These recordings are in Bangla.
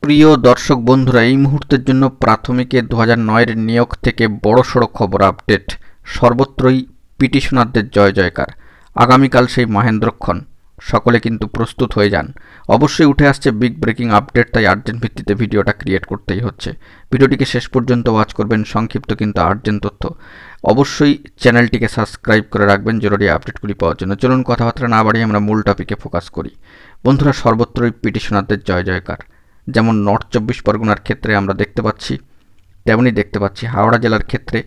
প্রিয় দর্শক বন্ধুরা, এই মুহূর্তের জন্য প্রাথমিকে 2009-এর নিয়োগ থেকে বড়সড় খবর আপডেট। সর্বত্রই পিটিশনারদের জয় জয়কার। আগামীকাল সেই মহেন্দ্রক্ষণ, সকলে কিন্তু প্রস্তুত হয়ে যান। অবশ্যই উঠে আসছে বিগ ব্রেকিং আপডেট, তাই আর্জেন্ট ভিত্তিতে ভিডিওটা ক্রিয়েট করতেই হচ্ছে। ভিডিওটিকে শেষ পর্যন্ত ওয়াচ করবেন, সংক্ষিপ্ত কিন্তু আর্জেন্ট তথ্য। অবশ্যই চ্যানেলটিকে সাবস্ক্রাইব করে রাখবেন জরুরি আপডেটগুলি পাওয়ার জন্য। চলুন কথাবার্তা না বাড়িয়ে আমরা মূল টপিকে ফোকাস করি। বন্ধুরা, সর্বত্রই পিটিশনারদের জয় জয়কার। যেমন নর্থ 24 পরগনার ক্ষেত্রে আমরা দেখতে পাচ্ছি, তেমনি দেখতে পাচ্ছি হাওড়া জেলার ক্ষেত্রে,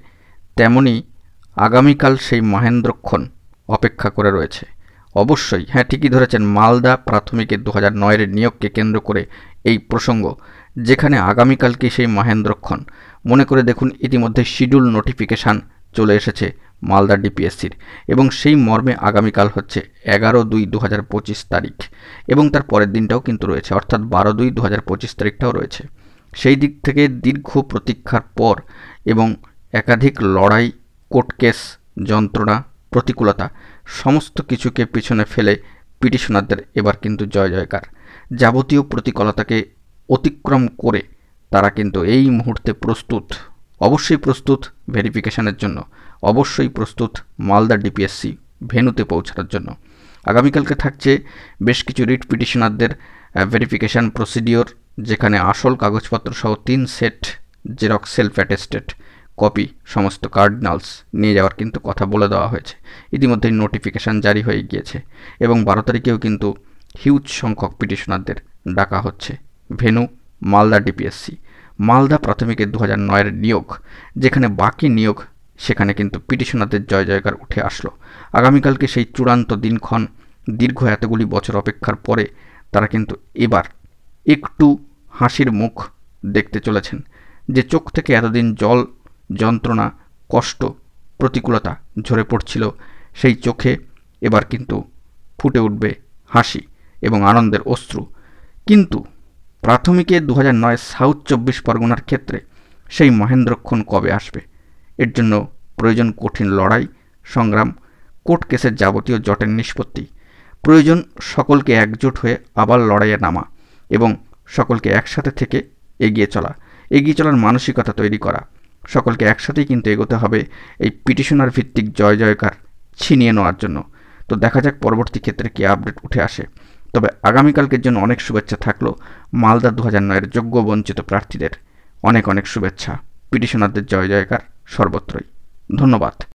তেমনি আগামীকাল সেই মহেন্দ্রক্ষণ অপেক্ষা করে রয়েছে। অবশ্যই হ্যাঁ, ঠিকই ধরেছেন, মালদা প্রাথমিকের 2009-এর নিয়োগকে কেন্দ্র করে এই প্রসঙ্গ, যেখানে আগামীকালকে সেই মহেন্দ্রক্ষণ। মনে করে দেখুন, ইতিমধ্যে শিডিউল নোটিফিকেশান চলে এসেছে মালদা ডিপিএসসির, এবং সেই মর্মে আগামীকাল হচ্ছে 11/2/2025 তারিখ, এবং তার পরের দিনটাও কিন্তু রয়েছে, অর্থাৎ 12/2/2025 তারিখটাও রয়েছে। সেই দিক থেকে দীর্ঘ প্রতীক্ষার পর এবং একাধিক লড়াই, কোর্ট কেস, যন্ত্রণা, প্রতিকূলতা, সমস্ত কিছুকে পিছনে ফেলে পিটিশনারদের এবার কিন্তু জয় জয়কার। যাবতীয় প্রতিকূলতাকে অতিক্রম করে তারা কিন্তু এই মুহূর্তে প্রস্তুত, অবশ্যই প্রস্তুত ভেরিফিকেশনের জন্য, অবশ্যই প্রস্তুত মালদা ডিপিএসসি ভেন্যুতে পৌঁছানোর জন্য। আগামীকালকে থাকছে বেশ কিছু রিট পিটিশনারদের ভেরিফিকেশান প্রসিডিওর, যেখানে আসল কাগজপত্র সহ 3 set xerox self attested copy সমস্ত কার্ডিনালস নিয়ে যাওয়ার কিন্তু কথা বলে দেওয়া হয়েছে। ইতিমধ্যেই নোটিফিকেশান জারি হয়ে গিয়েছে, এবং 12 তারিখেও কিন্তু হিউজ সংখ্যক পিটিশনারদের ডাকা হচ্ছে। Venue Malda DPSC. মালদা প্রাথমিকের 2009-এর নিয়োগ, যেখানে বাকি নিয়োগ, সেখানে কিন্তু পিটিশনারদের জয় জয়কার উঠে আসলো। আগামীকালকে সেই চূড়ান্ত দিনক্ষণ, দীর্ঘ এতগুলি বছর অপেক্ষার পরে তারা কিন্তু এবার একটু হাসির মুখ দেখতে চলেছেন। যে চোখ থেকে এতদিন জল, যন্ত্রণা, কষ্ট, প্রতিকূলতা ঝরে পড়ছিল, সেই চোখে এবার কিন্তু ফুটে উঠবে হাসি এবং আনন্দের অশ্রু। কিন্তু প্রাথমিকে 2009 সাউথ 24 পরগনার ক্ষেত্রে সেই মহেন্দ্রক্ষণ কবে আসবে? এর জন্য প্রয়োজন কঠিন লড়াই, সংগ্রাম, কোর্ট কেসের যাবতীয় জটের নিষ্পত্তি। প্রয়োজন সকলকে একজোট হয়ে আবার লড়াইয়ে নামা, এবং সকলকে একসাথে থেকে এগিয়ে চলার মানসিকতা তৈরি করা। সকলকে একসাথেই কিন্তু এগোতে হবে এই পিটিশনার ভিত্তিক জয় জয়কার ছিনিয়ে নেওয়ার জন্য। তো দেখা যাক পরবর্তী ক্ষেত্রে কী আপডেট উঠে আসে। তবে আগামীকালকের জন্য অনেক শুভেচ্ছা থাকলো মালদা 2009-এর যোগ্য বঞ্চিত প্রার্থীদের। অনেক অনেক শুভেচ্ছা। পিটিশনারদের জয় জয়কার সর্বত্রই। ধন্যবাদ।